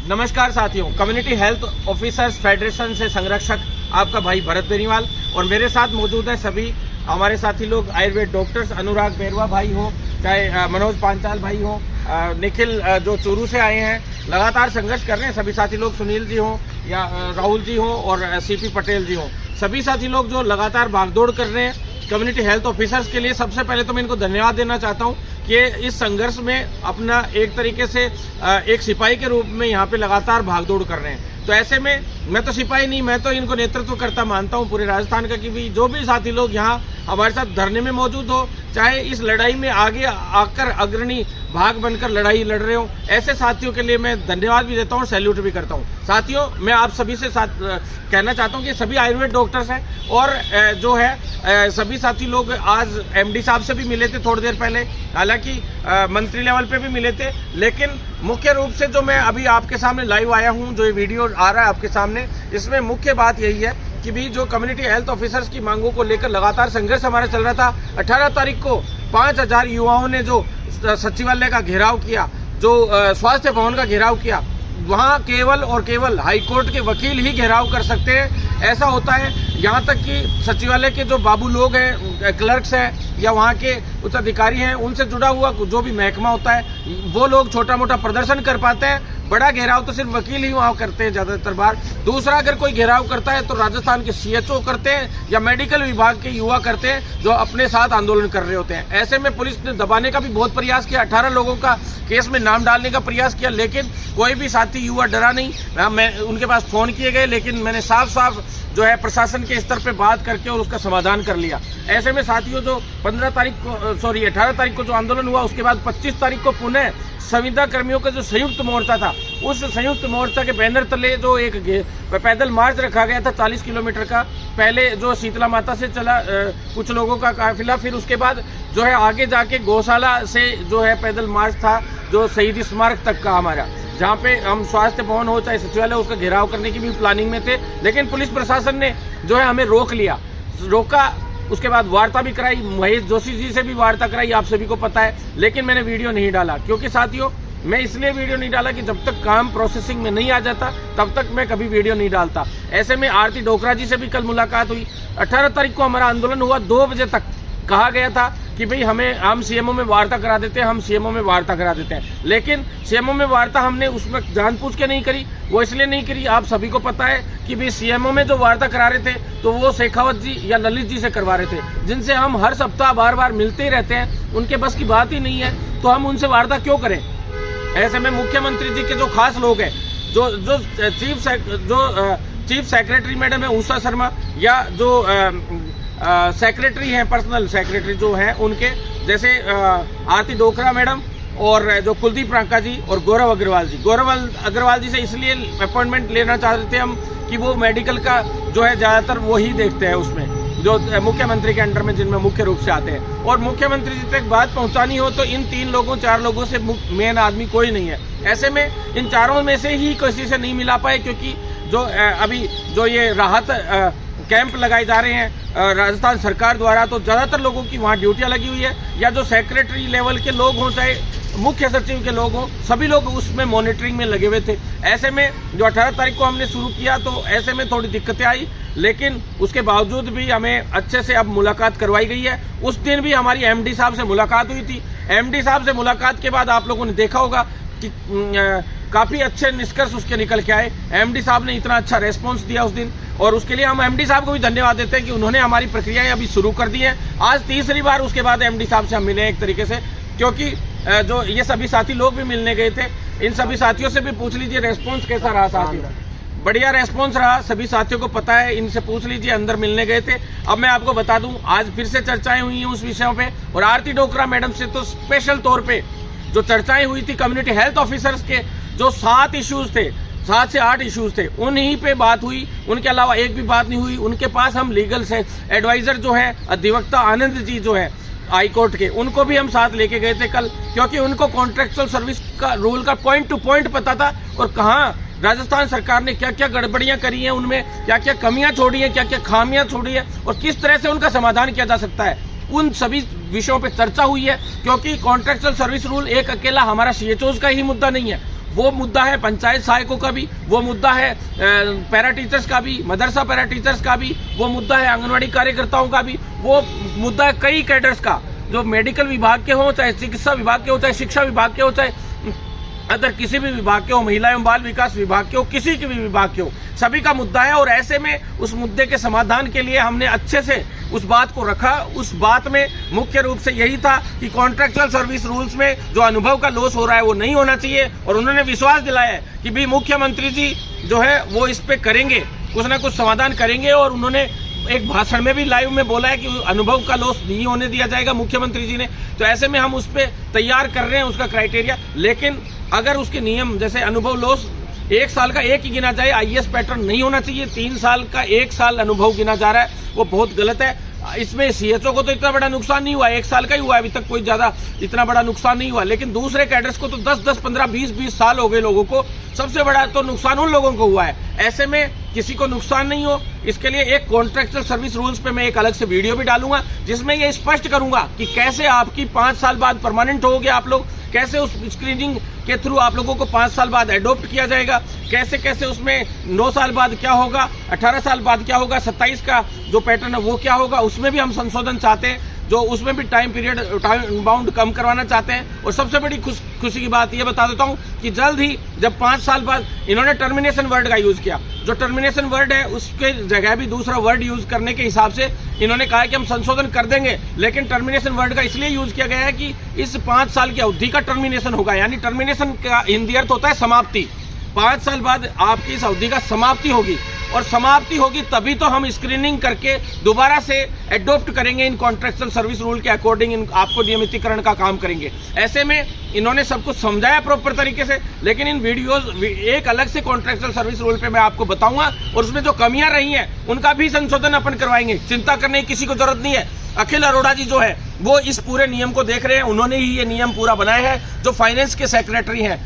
नमस्कार साथियों, community health officers federation से संरक्षक आपका भाई भरत बेनीवाल और मेरे साथ मौजूद है सभी हमारे साथी लोग, आयुर्वेद डॉक्टर्स, अनुराग बेरवा भाई हो, चाहे मनोज पांचाल भाई हो, निखिल जो चूरू से आए हैं, लगातार संघर्ष कर रहे हैं सभी साथी लोग, सुनील जी हो या राहुल जी हो और सीपी पटेल जी हो, सभी साथी लोग जो लगातार भागदौड़ कर रहे हैं कम्युनिटी हेल्थ ऑफिसर्स के लिए। सबसे पहले तो मैं इनको धन्यवाद देना चाहता हूँ कि इस संघर्ष में अपना एक तरीके से एक सिपाही के रूप में यहाँ पे लगातार भागदौड़ कर रहे हैं। तो ऐसे में मैं तो सिपाही नहीं, मैं तो इनको नेतृत्व करता मानता हूँ पूरे राजस्थान का, कि भी जो भी साथी लोग यहाँ हमारे साथ धरने में मौजूद हो, चाहे इस लड़ाई में आगे आकर अग्रणी भाग बनकर लड़ाई लड़ रहे हो, ऐसे साथियों के लिए मैं धन्यवाद भी देता हूँ, सैल्यूट भी करता हूँ। साथियों, मैं आप सभी से कहना चाहता हूँ कि सभी आयुर्वेद डॉक्टर्स हैं और जो है सभी साथी लोग आज एमडी साहब से भी मिले थे थोड़ी देर पहले, हालांकि मंत्री लेवल पे भी मिले थे, लेकिन मुख्य रूप से जो मैं अभी आपके सामने लाइव आया हूँ, जो ये वीडियो आ रहा है आपके सामने, इसमें मुख्य बात यही है कि भी जो कम्युनिटी हेल्थ ऑफिसर्स की मांगों को लेकर लगातार संघर्ष हमारा चल रहा था। 18 तारीख को 5000 युवाओं ने जो सचिवालय का घेराव किया, जो स्वास्थ्य भवन का घेराव किया, वहां केवल और केवल हाईकोर्ट के वकील ही घेराव कर सकते हैं। ऐसा होता है, यहाँ तक कि सचिवालय के जो बाबू लोग हैं, क्लर्क्स हैं या वहाँ के उच्च अधिकारी हैं, उनसे जुड़ा हुआ जो भी महकमा होता है, वो लोग छोटा मोटा प्रदर्शन कर पाते हैं। बड़ा घेराव तो सिर्फ वकील ही वहाँ करते हैं ज्यादातर बार। दूसरा, अगर कोई घेराव करता है तो राजस्थान के सीएचओ करते हैं या मेडिकल विभाग के युवा करते हैं, जो अपने साथ आंदोलन कर रहे होते हैं। ऐसे में पुलिस ने दबाने का भी बहुत प्रयास किया, 18 लोगों का केस में नाम डालने का प्रयास किया, लेकिन कोई भी साथी युवा डरा नहीं। मैं उनके पास फोन किए गए, लेकिन मैंने साफ साफ जो है प्रशासन के स्तर पे बात करके और उसका समाधान कर लिया। ऐसे में साथियों, जो 18 तारीख को जो आंदोलन हुआ, उसके बाद 25 तारीख को पुनः संविदा कर्मियों का जो संयुक्त मोर्चा था, उस संयुक्त मोर्चा के बैनर तले जो एक पैदल मार्च रखा गया था 40 किलोमीटर का, पहले जो शीतला माता से चला कुछ लोगों का काफिला, फिर उसके बाद जो है आगे जाके गौशाला से जो है पैदल मार्च था, जो शहीद स्मारक तक का हमारा, जहाँ पे हम स्वास्थ्य भवन हो चाहे सचिवालय, उसका घेराव करने की भी प्लानिंग में थे, लेकिन पुलिस प्रशासन ने जो है हमें रोका। उसके बाद वार्ता भी कराई, महेश जोशी जी से भी वार्ता कराई, आप सभी को पता है, लेकिन मैंने वीडियो नहीं डाला, क्योंकि साथियों मैं इसलिए वीडियो नहीं डाला कि जब तक काम प्रोसेसिंग में नहीं आ जाता तब तक मैं कभी वीडियो नहीं डालता। ऐसे में आरती डोकरा जी से भी कल मुलाकात हुई। 18 तारीख को हमारा आंदोलन हुआ, 2 बजे तक कहा गया था कि भाई हम सीएमओ में वार्ता करा देते हैं, लेकिन सीएमओ में वार्ता हमने उसमें जानबूझ के नहीं करी। वो इसलिए नहीं करी, आप सभी को पता है कि भाई सीएमओ में जो वार्ता करा रहे थे तो वो शेखावत जी या ललित जी से करवा रहे थे, जिनसे हम हर सप्ताह बार बार मिलते ही रहते हैं, उनके बस की बात ही नहीं है, तो हम उनसे वार्ता क्यों करें। ऐसे में मुख्यमंत्री जी के जो खास लोग हैं, जो चीफ सेक्रेटरी मैडम है उषा शर्मा, या जो सेक्रेटरी हैं, पर्सनल सेक्रेटरी जो हैं उनके, जैसे आरती डोकरा मैडम और जो कुलदीप रांका जी और गौरव अग्रवाल जी से इसलिए अपॉइंटमेंट लेना चाहते थे हम कि वो मेडिकल का जो है ज़्यादातर वो ही देखते हैं उसमें, जो मुख्यमंत्री के अंडर में जिनमें मुख्य रूप से आते हैं, और मुख्यमंत्री जी तक बात पहुंचानी हो तो इन 4 लोगों से मेन आदमी कोई नहीं है। ऐसे में इन चारों में से ही किसी से नहीं मिला पाए, क्योंकि जो अभी जो ये राहत कैंप लगाए जा रहे हैं राजस्थान सरकार द्वारा, तो ज़्यादातर लोगों की वहाँ ड्यूटियाँ लगी हुई है, या जो सेक्रेटरी लेवल के लोग हों चाहे मुख्य सचिव के लोग हों, सभी लोग उसमें मॉनिटरिंग में लगे हुए थे। ऐसे में जो 18 तारीख को हमने शुरू किया, तो ऐसे में थोड़ी दिक्कतें आई, लेकिन उसके बावजूद भी हमें अच्छे से अब मुलाकात करवाई गई है। उस दिन भी हमारी एमडी साहब से मुलाकात हुई थी। एमडी साहब से मुलाकात के बाद आप लोगों ने देखा होगा कि काफ़ी अच्छे निष्कर्ष उसके निकल के आए। एमडी साहब ने इतना अच्छा रेस्पॉन्स दिया उस दिन, और उसके लिए हम एमडी साहब को भी धन्यवाद देते हैं कि उन्होंने हमारी प्रक्रियाएं अभी शुरू कर दी हैं। आज तीसरी बार उसके बाद एमडी साहब से हम मिले एक तरीके से, क्योंकि जो ये सभी साथी लोग भी मिलने गए थे, इन सभी साथियों से भी पूछ लीजिए रेस्पॉन्स कैसा रहा। साथियों, बढ़िया रेस्पॉन्स रहा, सभी साथियों को पता है, इनसे पूछ लीजिए, अंदर मिलने गए थे। अब मैं आपको बता दूं, आज फिर से चर्चाएं हुई हैं उस विषयों पे, और आरती डोकरा मैडम से तो स्पेशल तौर पे जो चर्चाएं हुई थी कम्युनिटी हेल्थ ऑफिसर्स के जो 7 इश्यूज थे, 7 से 8 इश्यूज थे, उन्हीं पे बात हुई, उनके अलावा एक भी बात नहीं हुई। उनके पास हम लीगल से एडवाइजर जो है अधिवक्ता आनंद जी जो है हाई कोर्ट के, उनको भी हम साथ लेके गए थे कल, क्योंकि उनको कॉन्ट्रेक्चुअल सर्विस का रूल का पॉइंट टू पॉइंट पता था, और कहाँ राजस्थान सरकार ने क्या क्या गड़बड़ियां करी हैं, उनमें क्या क्या कमियां छोड़ी हैं, क्या क्या खामियां छोड़ी हैं, और किस तरह से उनका समाधान किया जा सकता है। उन सभी विषयों पर चर्चा हुई है, क्योंकि कॉन्ट्रेक्चुअल सर्विस रूल एक अकेला हमारा सीएचओज का ही मुद्दा नहीं है, वो मुद्दा है पंचायत सहायकों का भी, वो मुद्दा है पैरा टीचर्स का भी, मदरसा पैरा टीचर्स का भी, वो मुद्दा है आंगनवाड़ी कार्यकर्ताओं का भी, वो मुद्दा है कई कैडर्स का, जो मेडिकल विभाग के हो, चाहे चिकित्सा विभाग के हो, चाहे शिक्षा विभाग के हो, चाहे अदर किसी भी विभाग के हो, महिला एवं बाल विकास विभाग के हो, किसी के भी विभाग के हो, सभी का मुद्दा है। और ऐसे में उस मुद्दे के समाधान के लिए हमने अच्छे से उस बात को रखा। उस बात में मुख्य रूप से यही था कि कॉन्ट्रैक्चुअल सर्विस रूल्स में जो अनुभव का लॉस हो रहा है वो नहीं होना चाहिए, और उन्होंने विश्वास दिलाया है कि भी मुख्यमंत्री जी जो है वो इस पे करेंगे, कुछ ना कुछ समाधान करेंगे। और उन्होंने एक भाषण में भी लाइव में बोला है कि अनुभव का लॉस नहीं होने दिया जाएगा मुख्यमंत्री जी ने। तो ऐसे में हम उस पर तैयार कर रहे हैं उसका क्राइटेरिया, लेकिन अगर उसके नियम जैसे अनुभव लॉस 1 साल का एक ही गिना जाए, आईएएस पैटर्न नहीं होना चाहिए। 3 साल का 1 साल अनुभव गिना जा रहा है, वो बहुत गलत है। इसमें सीएचओ को तो इतना बड़ा नुकसान नहीं हुआ, 1 साल का ही हुआ है, अभी तक कोई ज्यादा इतना बड़ा नुकसान नहीं हुआ, लेकिन दूसरे कैडर्स को तो 10-10, 15, 20-20 साल हो गए लोगों को। सबसे बड़ा तो नुकसान उन लोगों को हुआ है। ऐसे में किसी को नुकसान नहीं हो, इसके लिए एक कॉन्ट्रैक्चुअल सर्विस रूल्स पे मैं एक अलग से वीडियो भी डालूंगा, जिसमें ये स्पष्ट करूंगा कि कैसे आपकी 5 साल बाद परमानेंट होगे आप लोग, कैसे उस स्क्रीनिंग के थ्रू आप लोगों को 5 साल बाद एडॉप्ट किया जाएगा, कैसे कैसे उसमें 9 साल बाद क्या होगा, 18 साल बाद क्या होगा, 27 का जो पैटर्न है वो क्या होगा, उसमें भी हम संशोधन चाहते हैं, जो उसमें भी टाइम बाउंड कम करवाना चाहते हैं। और सबसे बड़ी खुशी की बात ये बता देता हूं कि जल्द ही जब 5 साल बाद इन्होंने टर्मिनेशन वर्ड का यूज किया, जो टर्मिनेशन वर्ड है उसके जगह भी दूसरा वर्ड यूज करने के हिसाब से इन्होंने कहा कि हम संशोधन कर देंगे, लेकिन टर्मिनेशन वर्ड का इसलिए यूज किया गया है कि इस 5 साल की अवधि का टर्मिनेशन होगा, यानी टर्मिनेशन का हिंदी अर्थ होता है समाप्ति। 5 साल बाद आपकी इस अवधि का समाप्ति होगी, और समाप्ति होगी तभी तो हम स्क्रीनिंग करके दोबारा से एडॉप्ट करेंगे, इन कॉन्ट्रैक्चुअल सर्विस रूल के अकॉर्डिंग आपको नियमितीकरण का काम करेंगे। ऐसे में इन्होंने सब कुछ समझाया प्रॉपर तरीके से, लेकिन इन वीडियोस एक अलग से कॉन्ट्रैक्चुअल सर्विस रूल पे मैं आपको बताऊंगा, और उसमें जो कमियां रही हैं उनका भी संशोधन अपन करवाएंगे। चिंता करने की किसी को जरूरत नहीं है। अखिल अरोड़ा जी जो है वो इस पूरे नियम को देख रहे हैं, उन्होंने ही ये नियम पूरा बनाया है। जो फाइनेंस के सेक्रेटरी हैं,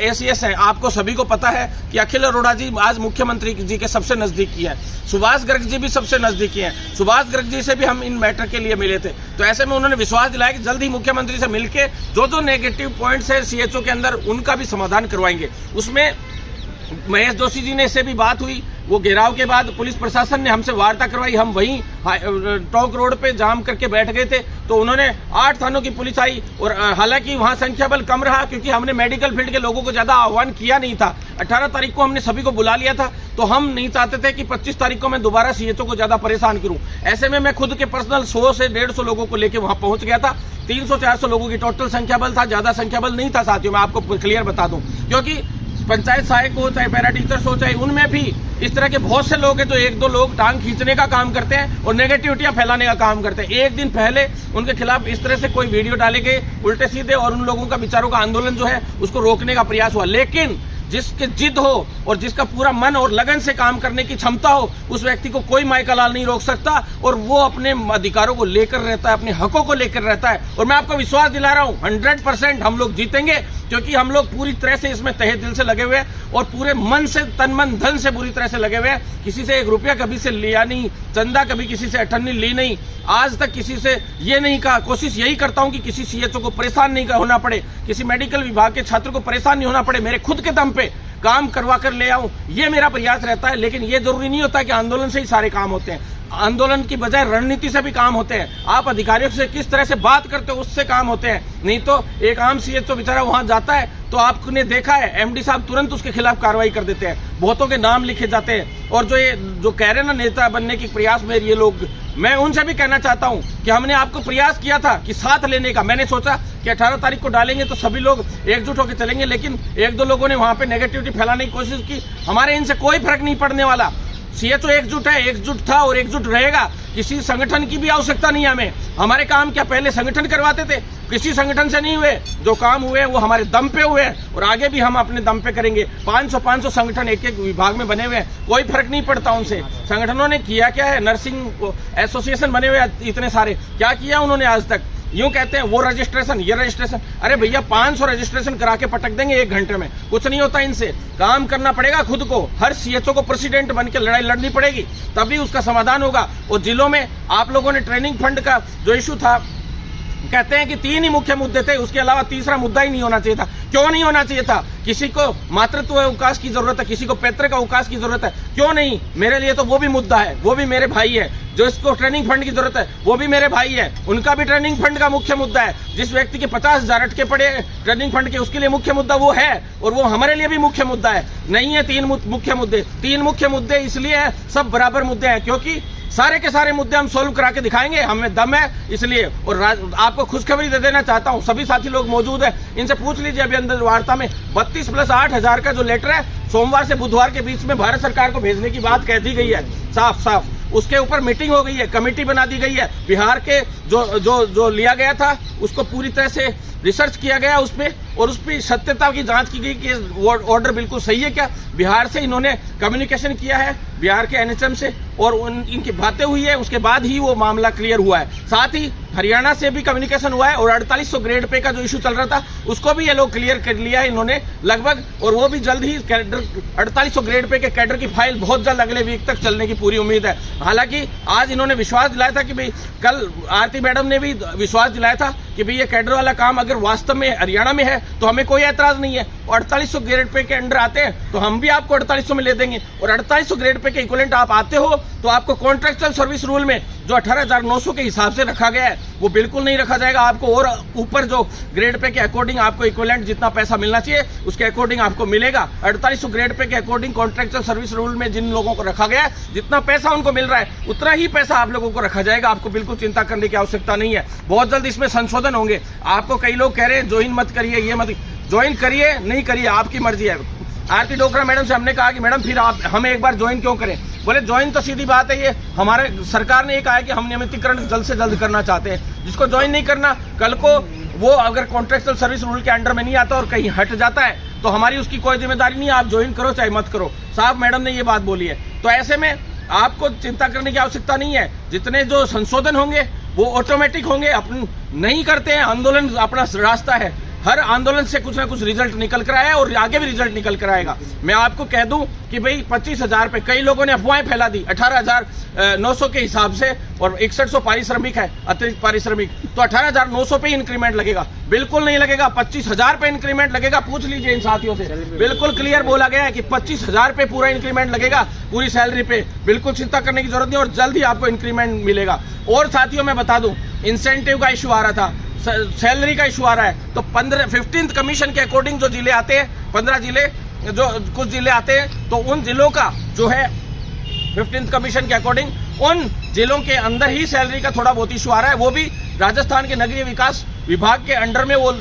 एसीएस हैं, आपको सभी को पता है कि अखिल अरोड़ा जी आज मुख्यमंत्री जी के सबसे नजदीकी हैं, सुभाष गर्ग जी भी सबसे नजदीकी हैं। सुभाष गर्ग जी से भी हम इन मैटर के लिए मिले थे, तो ऐसे में उन्होंने विश्वास दिलाया कि जल्द ही मुख्यमंत्री से मिलकर जो नेगेटिव पॉइंट्स है सीएचओ के अंदर उनका भी समाधान करवाएंगे। उसमें महेश जोशी जी ने से भी बात हुई, वो घेराव के बाद पुलिस प्रशासन ने हमसे वार्ता करवाई, हम वहीं टोंक रोड पे जाम करके बैठ गए थे, तो उन्होंने 8 थानों की पुलिस आई, और हालांकि वहां संख्या बल कम रहा क्योंकि हमने मेडिकल फील्ड के लोगों को ज्यादा आह्वान किया नहीं था। 18 तारीख को हमने सभी को बुला लिया था, तो हम नहीं चाहते थे कि 25 तारीख को मैं दोबारा सीएचओ को ज्यादा परेशान करूं। ऐसे में मैं खुद के पर्सनल 100 से 150 लोगों को लेकर वहां पहुंच गया था। 300-400 लोगों की टोटल संख्या बल था, ज्यादा संख्या बल नहीं था साथियों, मैं आपको क्लियर बता दूं, क्योंकि पंचायत सहायक हो चाहे पैरा टीचर्स हो, चाहे उनमें भी इस तरह के बहुत से लोग हैं जो 1-2 लोग टांग खींचने का काम करते हैं और नेगेटिविटियां फैलाने का काम करते हैं। एक दिन पहले उनके खिलाफ इस तरह से कोई वीडियो डाले गए उल्टे सीधे, और उन लोगों का विचारों का आंदोलन जो है उसको रोकने का प्रयास हुआ, लेकिन जिसके जिद हो और जिसका पूरा मन और लगन से काम करने की क्षमता हो, उस व्यक्ति को कोई माइका लाल नहीं रोक सकता, और वो अपने अधिकारों को लेकर रहता है, अपने हकों को लेकर रहता है। और मैं आपको विश्वास दिला रहा हूं 100% हम लोग जीतेंगे, क्योंकि हम लोग पूरी तरह से इसमें तहे दिल से लगे हुए हैं और पूरे मन से, तन मन धन से पूरी तरह से लगे हुए हैं। किसी से 1 रुपया कभी से लिया नहीं, चंदा कभी किसी से अठन्नी ली नहीं, आज तक किसी से ये नहीं कहा। कोशिश यही करता हूं कि किसी सीएचओ को परेशान नहीं होना पड़े, किसी मेडिकल विभाग के छात्र को परेशान नहीं होना पड़े, मेरे खुद के दम पे काम करवा कर ले आऊं, ये मेरा प्रयास रहता है। लेकिन ये जरूरी नहीं होता कि आंदोलन से ही सारे काम होते हैं, आंदोलन की बजाय रणनीति से भी काम होते हैं। आप अधिकारियों से किस तरह से बात करते हो उससे काम होते हैं, नहीं तो एक आम सीएचओ बेचारा वहां जाता है तो आपने देखा है एमडी साहब तुरंत उसके खिलाफ कार्रवाई कर देते हैं, बहुतों के नाम लिखे जाते हैं। और जो कह रहे हैं ना नेता बनने की प्रयास में ये लोग, मैं उनसे भी कहना चाहता हूं कि हमने आपको प्रयास किया था कि साथ लेने का। मैंने सोचा कि 18 तारीख को डालेंगे तो सभी लोग एकजुट होकर चलेंगे, लेकिन 1-2 लोगों ने वहां पे नेगेटिविटी फैलाने की कोशिश की। हमारे इनसे कोई फर्क नहीं पड़ने वाला। सीएचओ एकजुट है, एकजुट था और एकजुट रहेगा। किसी संगठन की भी आवश्यकता नहीं है हमें। हमारे काम क्या पहले संगठन करवाते थे? किसी संगठन से नहीं हुए। जो काम हुए वो हमारे दम पे हुए और आगे भी हम अपने दम पे करेंगे। 500 संगठन एक विभाग में बने हुए हैं, कोई फर्क नहीं पड़ता उनसे। संगठनों ने किया क्या है? नर्सिंग एसोसिएशन बने हुए इतने सारे, क्या किया उन्होंने आज तक? यूं कहते हैं वो रजिस्ट्रेशन, ये रजिस्ट्रेशन। अरे भैया 500 रजिस्ट्रेशन करा के पटक देंगे 1 घंटे में, कुछ नहीं होता इनसे। काम करना पड़ेगा खुद को, हर सीएचओ को प्रेसिडेंट बन के लड़ाई लड़नी पड़ेगी, तभी उसका समाधान होगा। और जिलों में आप लोगों ने ट्रेनिंग फंड का जो इशू था कहते हैं कि 3 ही मुख्य मुद्दे थे, उसके अलावा तीसरा मुद्दा ही नहीं होना चाहिए था। क्यों नहीं होना चाहिए था? किसी को मातृत्व अवकाश की जरूरत है, किसी को पैतृक अवकाश की जरूरत है, क्यों नहीं? मेरे लिए तो वो भी मुद्दा है, वो भी मेरे भाई है। जो इसको ट्रेनिंग फंड की जरूरत है वो भी मेरे भाई है, उनका भी ट्रेनिंग फंड का मुख्य मुद्दा है। जिस व्यक्ति के 50,000 अटके पड़े ट्रेनिंग फंड के, उसके लिए मुख्य मुद्दा वो है, और वो हमारे लिए भी मुख्य मुद्दा है। नहीं है 3 मुख्य मुद्दे। 3 मुख्य मुद्दे इसलिए है, सब बराबर मुद्दे हैं, क्योंकि सारे के सारे मुद्दे हम सोल्व करा के दिखाएंगे, हमें दम है इसलिए। और आपको खुशखबरी दे देना चाहता हूं, सभी साथी लोग मौजूद हैं, इनसे पूछ लीजिए अभी अंदर वार्ता में 32 + 8,000 का जो लेटर है, सोमवार से बुधवार के बीच में भारत सरकार को भेजने की बात कह दी गई है साफ साफ। उसके ऊपर मीटिंग हो गई है, कमेटी बना दी गई है। बिहार के जो लिया गया था उसको पूरी तरह से रिसर्च किया गया उसमें, और उस पर सत्यता की जांच की गई कि वो ऑर्डर बिल्कुल सही है क्या। बिहार से इन्होंने कम्युनिकेशन किया है, बिहार के एनएचएम से, और इनकी बातें हुई है, उसके बाद ही वो मामला क्लियर हुआ है। साथ ही हरियाणा से भी कम्युनिकेशन हुआ है, और 4800 ग्रेड पे का जो इशू चल रहा था उसको भी ये लोग क्लियर कर लिया है इन्होंने लगभग, और वो भी जल्द ही कैडर 4800 ग्रेड पे के कैडर की फाइल बहुत जल्द अगले वीक तक चलने की पूरी उम्मीद है। हालांकि आज इन्होंने विश्वास दिलाया था कि भाई, कल आरती मैडम ने भी विश्वास दिलाया था कि भाई ये कैडर वाला काम अगर वास्तव में हरियाणा में है तो हमें कोई ऐतराज नहीं है, और 4800 ग्रेड पे के अंडर आते हैं तो हम भी आपको 4800 में ले देंगे, और 4800 ग्रेड पे के इक्विवेलेंट आप आते हो तो आपको कॉन्ट्रेक्चुअल सर्विस रूल में जो 18,900 के हिसाब से रखा गया है वो बिल्कुल नहीं रखा जाएगा। आपको और ऊपर जो ग्रेड पे के अकॉर्डिंग आपको इक्विवेलेंट जितना पैसा मिलना चाहिए उसके अकॉर्डिंग आपको मिलेगा। 4800 ग्रेड पे के अकॉर्डिंग कॉन्ट्रेक्चुअल सर्विस रूल में जिन लोगों को रखा गया है, जितना पैसा उनको मिल रहा है उतना ही पैसा आप लोगों को रखा जाएगा। आपको बिल्कुल चिंता करने की आवश्यकता नहीं है। बहुत जल्द इसमें संशोधन होंगे। आपको कई लोग कह रहे हैं ज्वाइन मत करिए, ये मत ज्वाइन करिए, नहीं करिए, आपकी मर्जी है। आरती डोगरा मैडम से हमने कहा कि मैडम फिर आप हमें एक बार ज्वाइन क्यों करें? बोले ज्वाइन तो सीधी बात है, ये हमारे सरकार ने ये कहा है कि हम नियमितीकरण जल्द से जल्द करना चाहते हैं। जिसको ज्वाइन नहीं करना, कल को वो अगर कॉन्ट्रेक्चुअल सर्विस रूल के अंडर में नहीं आता और कहीं हट जाता है तो हमारी उसकी कोई जिम्मेदारी नहीं है। आप ज्वाइन करो चाहे मत करो, साहब मैडम ने ये बात बोली है। तो ऐसे में आपको चिंता करने की आवश्यकता नहीं है। जितने जो संशोधन होंगे वो ऑटोमेटिक होंगे। अपन नहीं करते हैं, आंदोलन अपना रास्ता है, हर आंदोलन से कुछ ना कुछ रिजल्ट निकल कर आया और आगे भी रिजल्ट निकल कर आएगा। मैं आपको कह दूं कि भाई 25,000 पे कई लोगों ने अफवाहें फैला दी 18,900 के हिसाब से, और 6100 पारिश्रमिक है, अतिरिक्त पारिश्रमिक, तो 18,900 पे इंक्रीमेंट लगेगा। बिल्कुल नहीं लगेगा, 25,000 पे इंक्रीमेंट लगेगा। पूछ लीजिए इन साथियों से, बिल्कुल क्लियर बोला गया है कि 25,000 पे पूरा इंक्रीमेंट लगेगा पूरी सैलरी पे। बिल्कुल चिंता करने की जरूरत नहीं, और जल्द ही आपको इंक्रीमेंट मिलेगा। और साथियों मैं बता दूं, इंसेंटिव का इशू आ रहा था, सैलरी का इशू आ रहा है, तो 15th कमीशन के अकॉर्डिंग जो जिले आते हैं, 15 जिले जो कुछ जिले आते हैं, तो उन जिलों का जो है 15th कमीशन के अकॉर्डिंग उन जिलों के अंदर ही सैलरी का थोड़ा बहुत इशू आ रहा है। वो भी राजस्थान के नगरीय विकास विभाग के अंडर में वो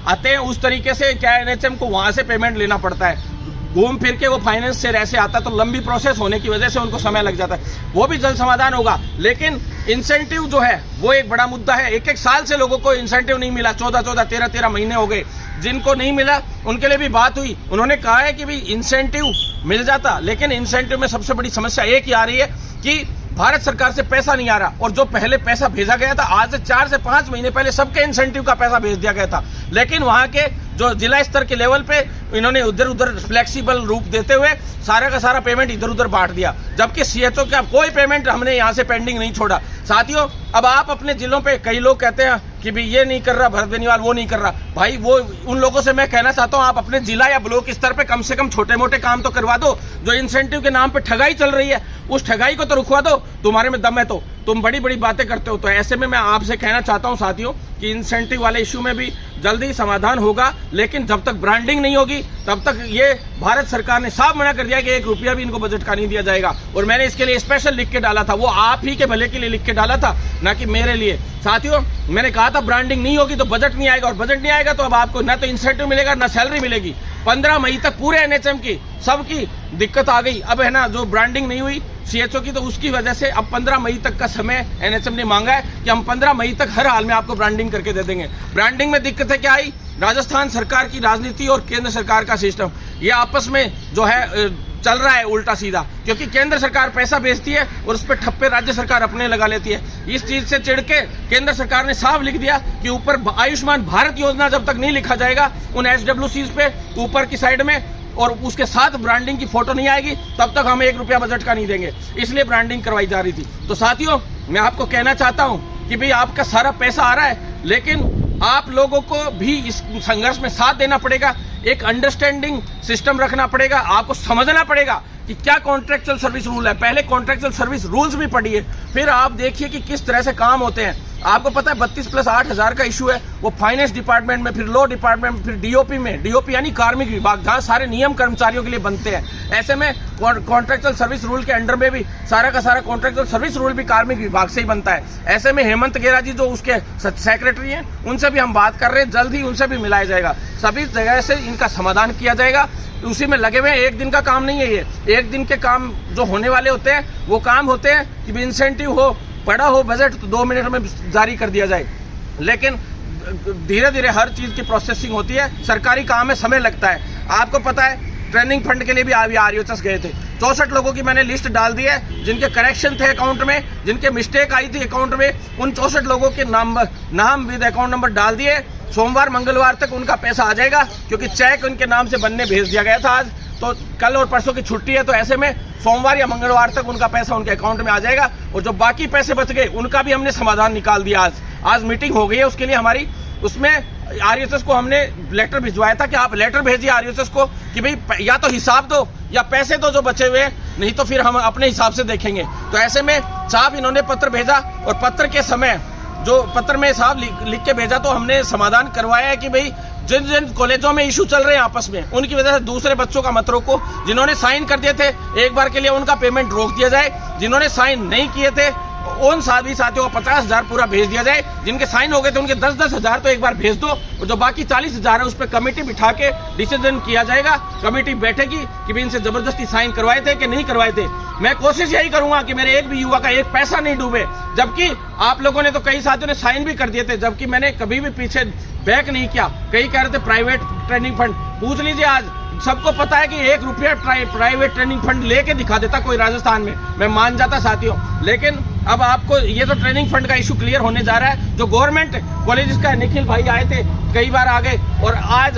आते हैं। उस तरीके से क्या एनएचएम को वहां से पेमेंट लेना पड़ता है, घूम फिर के वो फाइनेंस से ऐसे आता है, तो लंबी प्रोसेस होने की वजह से उनको समय लग जाता है। वो भी जल्द समाधान होगा। लेकिन इंसेंटिव जो है वो एक बड़ा मुद्दा है। एक साल से लोगों को इंसेंटिव नहीं मिला, 14 13 महीने हो गए। जिनको नहीं मिला उनके लिए भी बात हुई, उन्होंने कहा है कि भाई इंसेंटिव मिल जाता, लेकिन इंसेंटिव में सबसे बड़ी समस्या एक ही आ रही है कि भारत सरकार से पैसा नहीं आ रहा। और जो पहले पैसा भेजा गया था, आज से 4 से 5 महीने पहले सबके इंसेंटिव का पैसा भेज दिया गया था, लेकिन वहां के जो जिला स्तर के लेवल पे इन्होंने उधर उधर फ्लेक्सिबल रूप देते हुए सारा का सारा पेमेंट इधर उधर बांट दिया, जबकि सीएचओ का कोई पेमेंट हमने यहाँ से पेंडिंग नहीं छोड़ा। साथियों, अब आप अपने जिलों पे, कई लोग कहते हैं कि भाई ये नहीं कर रहा भरत बेनीवाल, वो नहीं कर रहा, भाई वो उन लोगों से मैं कहना चाहता हूँ, आप अपने जिला या ब्लॉक स्तर पे कम से कम छोटे मोटे काम तो करवा दो। जो इंसेंटिव के नाम पे ठगाई चल रही है, उस ठगाई को तो रुकवा दो। तुम्हारे में दम है तो तुम बड़ी बड़ी बातें करते हो। तो ऐसे में मैं आपसे कहना चाहता हूं साथियों कि इंसेंटिव वाले इशू में भी जल्दी समाधान होगा, लेकिन जब तक ब्रांडिंग नहीं होगी तब तक ये भारत सरकार ने साफ मना कर दिया कि 1 रुपया भी इनको बजट का नहीं दिया जाएगा। और मैंने इसके लिए स्पेशल लिख के डाला था, वो आप ही के भले के लिए लिख के डाला था, ना कि मेरे लिए। साथियों, मैंने कहा था ब्रांडिंग नहीं होगी तो बजट नहीं आएगा, और बजट नहीं आएगा तो अब आपको ना तो इंसेंटिव मिलेगा ना सैलरी मिलेगी। 15 मई तक पूरे एनएचएम की सबकी दिक्कत आ गई। अब है ना, जो ब्रांडिंग नहीं हुई सीएचओ की, तो उसकी वजह से अब 15 मई तक का समय एनएचएम ने मांगा है कि हम 15 मई तक हर हाल में आपको ब्रांडिंग करके दे देंगे। ब्रांडिंग में दिक्कत है क्या आई? राजस्थान सरकार की राजनीति और केंद्र सरकार का सिस्टम, ये आपस में जो है चल रहा है उल्टा सीधा, क्योंकि केंद्र सरकार पैसा भेजती है और उस पर ठप्पे राज्य सरकार अपने लगा लेती है। इस चीज से चिढ़ के केंद्र सरकार ने साफ लिख दिया कि ऊपर आयुष्मान भारत योजना जब तक नहीं लिखा जाएगा उन एसडब्ल्यूसीज पे ऊपर की साइड में, और उसके साथ ब्रांडिंग की फोटो नहीं आएगी, तब तक हम 1 रुपया बजट का नहीं देंगे। इसलिए ब्रांडिंग करवाई जा रही थी। तो साथियों, मैं आपको कहना चाहता हूं कि भाई आपका सारा पैसा आ रहा है, लेकिन आप लोगों को भी इस संघर्ष में साथ देना पड़ेगा, एक अंडरस्टैंडिंग सिस्टम रखना पड़ेगा, आपको समझना पड़ेगा कि क्या कॉन्ट्रेक्चुअल सर्विस रूल है। पहले कॉन्ट्रेक्चुअल सर्विस रूल्स भी पढ़िए, फिर आप देखिए कि किस तरह से काम होते हैं। आपको पता है 32+8,000 का इशू है, वो फाइनेंस डिपार्टमेंट में, फिर लॉ डिपार्टमेंट में, फिर डीओपी में, डीओपी यानी कार्मिक विभाग, जहाँ सारे नियम कर्मचारियों के लिए बनते हैं। ऐसे में कॉन्ट्रेक्चुअल सर्विस रूल के अंडर में भी सारा का सारा कॉन्ट्रेक्चुअल सर्विस रूल भी कार्मिक विभाग से ही बनता है। ऐसे में हेमंत गेरा जी जो उसके सेक्रेटरी हैं, उनसे भी हम बात कर रहे हैं, जल्द ही उनसे भी मिलाया जाएगा, सभी जगह से इनका समाधान किया जाएगा। उसी में लगे हुए हैं, एक दिन का काम नहीं है ये। एक दिन के काम जो होने वाले होते हैं वो काम होते हैं कि इंसेंटिव हो, पड़ा हो बजट तो 2 मिनट में जारी कर दिया जाए, लेकिन धीरे धीरे हर चीज की प्रोसेसिंग होती है। सरकारी काम में समय लगता है। आपको पता है ट्रेनिंग फंड के लिए भी आरयूएचएस गए थे, 64 लोगों की मैंने लिस्ट डाल दी है जिनके करेक्शन थे अकाउंट में, जिनके मिस्टेक आई थी अकाउंट में, उन 64 लोगों के नाम विद अकाउंट नंबर डाल दिए। सोमवार मंगलवार तक उनका पैसा आ जाएगा, क्योंकि चेक उनके नाम से बनने भेज दिया गया था आज, तो कल और परसों की छुट्टी है, तो ऐसे में सोमवार या मंगलवार तक उनका पैसा उनके अकाउंट में आ जाएगा। और जो बाकी पैसे बच गए उनका भी हमने समाधान निकाल दिया। आज मीटिंग हो गई है उसके लिए हमारी, उसमें आरयूएचएस को हमने लेटर भिजवाया था कि आप लेटर भेजिए आरयूएचएस को कि भाई या तो हिसाब दो या पैसे दो जो बचे हुए, नहीं तो फिर हम अपने हिसाब से देखेंगे। तो ऐसे में साहब इन्होंने पत्र भेजा, और पत्र के समय जो पत्र में साहब लिख के भेजा, तो हमने समाधान करवाया है कि भाई जिन जिन कॉलेजों में इशू चल रहे हैं आपस में, उनकी वजह से दूसरे बच्चों का मत रोको। जिन्होंने साइन कर दिए थे एक बार के लिए उनका पेमेंट रोक दिया जाए, जिन्होंने साइन नहीं किए थे उन साथियों को 50,000 पूरा भेज दिया जाए, जिनके साइन हो गए थे उनके 10-10 हजार तो एक बार भेज दो, और जो बाकी 40,000 है उस पर कमेटी बिठा के डिसीजन किया जाएगा। कमेटी बैठेगी कि भी इनसे जबरदस्ती साइन करवाए थे कि नहीं करवाए थे। मैं कोशिश यही करूंगा कि मेरे एक भी युवा का एक पैसा नहीं डूबे, जबकि आप लोगों ने तो कई साथियों ने साइन भी कर दिए थे, जबकि मैंने कभी भी पीछे बैक नहीं किया। कई कह रहे थे प्राइवेट ट्रेनिंग फंड, पूछ लीजिए आज सबको पता है कि 1 रुपया प्राइवेट ट्रेनिंग फंड लेके दिखा देता कोई राजस्थान में, मैं मान जाता साथियों। लेकिन अब आपको ये तो ट्रेनिंग फंड का इशू क्लियर होने जा रहा है। जो गवर्नमेंट कॉलेजेस का निखिल भाई आए थे, कई बार आ गए, और आज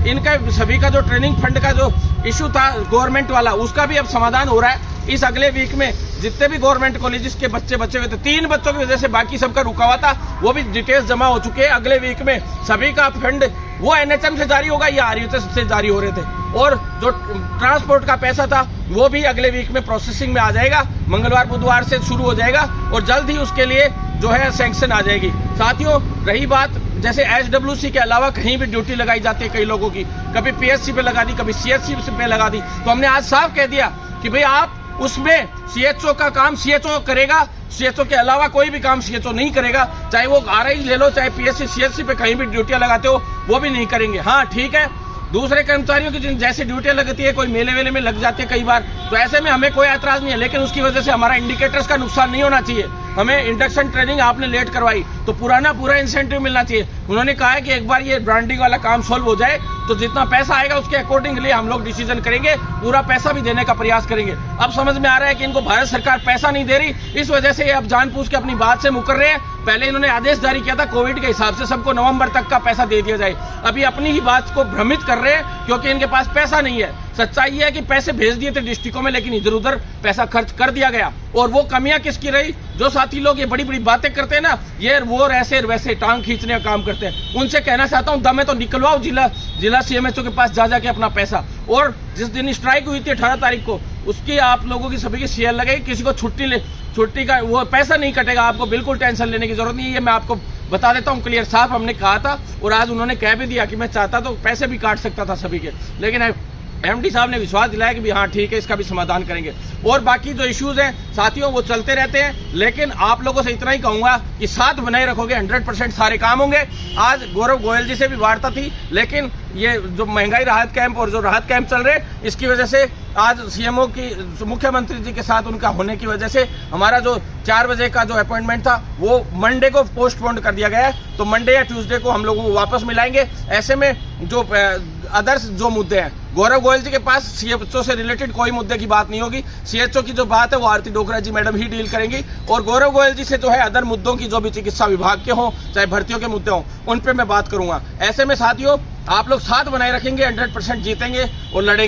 इनका सभी का जो ट्रेनिंग फंड का जो इशू था गवर्नमेंट वाला, उसका भी अब समाधान हो रहा है। इस अगले वीक में जितने भी गवर्नमेंट कॉलेजेस के बच्चे बचे हुए थे, 3 बच्चों की वजह से बाकी सबका रुका हुआ था, वो भी डिटेल्स जमा हो चुके हैं। अगले वीक में सभी का फंड वो एनएचएम से जारी होगा या आरयूएचएस से जारी हो रहे थे, और जो ट्रांसपोर्ट का पैसा था वो भी अगले वीक में प्रोसेसिंग में आ जाएगा। मंगलवार बुधवार से शुरू हो जाएगा और जल्द ही उसके लिए जो है सैंक्शन आ जाएगी। साथियों, रही बात जैसे एसडब्ल्यूसी के अलावा कहीं भी ड्यूटी लगाई जाती है कई लोगों की, कभी पीएससी पे लगा दी, कभी सीएचसी पे लगा दी, तो हमने आज साफ कह दिया कि भाई आप उसमें सीएचओ का काम सीएचओ करेगा, सीएचओ के अलावा कोई भी काम सीएचओ नहीं करेगा। चाहे वो आरआई ले लो, चाहे पीएससी सीएचसी पे कहीं भी ड्यूटियां लगाते हो, वो भी नहीं करेंगे। हाँ ठीक है, दूसरे कर्मचारियों की जिन जैसे ड्यूटियां लगती है, कोई मेले वेले में लग जाती है कई बार, तो ऐसे में हमें कोई ऐतराज नहीं है, लेकिन उसकी वजह से हमारा इंडिकेटर्स का नुकसान नहीं होना चाहिए। हमें इंडक्शन ट्रेनिंग आपने लेट करवाई तो पूरा इंसेंटिव मिलना चाहिए। उन्होंने कहा है कि एक बार ये ब्रांडिंग वाला काम सॉल्व हो जाए तो जितना पैसा आएगा उसके अकॉर्डिंगली हम लोग डिसीजन करेंगे, पूरा पैसा भी देने का प्रयास करेंगे। अब समझ में आ रहा है कि इनको भारत सरकार पैसा नहीं दे रही, इस वजह से ये अब जानबूझ के अपनी बात से मुकर रहे हैं। पहले इन्होंने आदेश जारी किया था कोविड के हिसाब से सबको नवंबर तक का पैसा दे दिया जाए, अभी अपनी ही बात को भ्रमित कर रहे हैं क्योंकि इनके पास पैसा नहीं है। सच्चाई है कि पैसे भेज दिए थे डिस्ट्रिक्टों में, लेकिन इधर उधर पैसा खर्च कर दिया गया। और वो कमियां किसकी रही? जो साथी लोग ये बड़ी बड़ी बातें करते हैं ना, ये वो ऐसे वैसे टांग खींचने का काम करते हैं, उनसे कहना चाहता हूं दम है तो निकलवाओ जिला सीएमएचओ के पास जा जाके अपना पैसा। और जिस दिन स्ट्राइक हुई थी 18 तारीख को, उसकी आप लोगों की सभी की शेयर लगेगी, किसी को छुट्टी का वो पैसा नहीं कटेगा, आपको बिल्कुल टेंशन लेने की जरूरत नहीं है। ये मैं आपको बता देता हूँ क्लियर साफ, हमने कहा था और आज उन्होंने कह भी दिया कि मैं चाहता तो पैसे भी काट सकता था सभी के, लेकिन एमडी साहब ने विश्वास दिलाया कि भी हाँ ठीक है, इसका भी समाधान करेंगे। और बाकी जो इश्यूज हैं साथियों वो चलते रहते हैं, लेकिन आप लोगों से इतना ही कहूंगा कि साथ बनाए रखोगे 100% सारे काम होंगे। आज गौरव गोयल जी से भी वार्ता थी, लेकिन ये जो महंगाई राहत कैंप और जो राहत कैंप चल रहे हैं, इसकी वजह से आज सीएमओ की मुख्यमंत्री जी के साथ उनका होने की वजह से हमारा जो 4 बजे का जो अपॉइंटमेंट था वो मंडे को पोस्टपोन कर दिया गया है। तो मंडे या ट्यूसडे को हम लोगों को वापस मिलाएंगे। ऐसे में जो अदर्स जो मुद्दे हैं, गौरव गोयल जी के पास सीएचओ से रिलेटेड कोई मुद्दे की बात नहीं होगी। सीएचओ की जो बात है वो आरती डोगरा जी मैडम ही डील करेंगी, और गौरव गोयल जी से जो है अदर मुद्दों की जो भी चिकित्सा विभाग के हों चाहे भर्तियों के मुद्दे हों, उन पर मैं बात करूंगा। ऐसे में साथियों आप लोग साथ बनाए रखेंगे, 100% जीतेंगे और लड़ेंगे।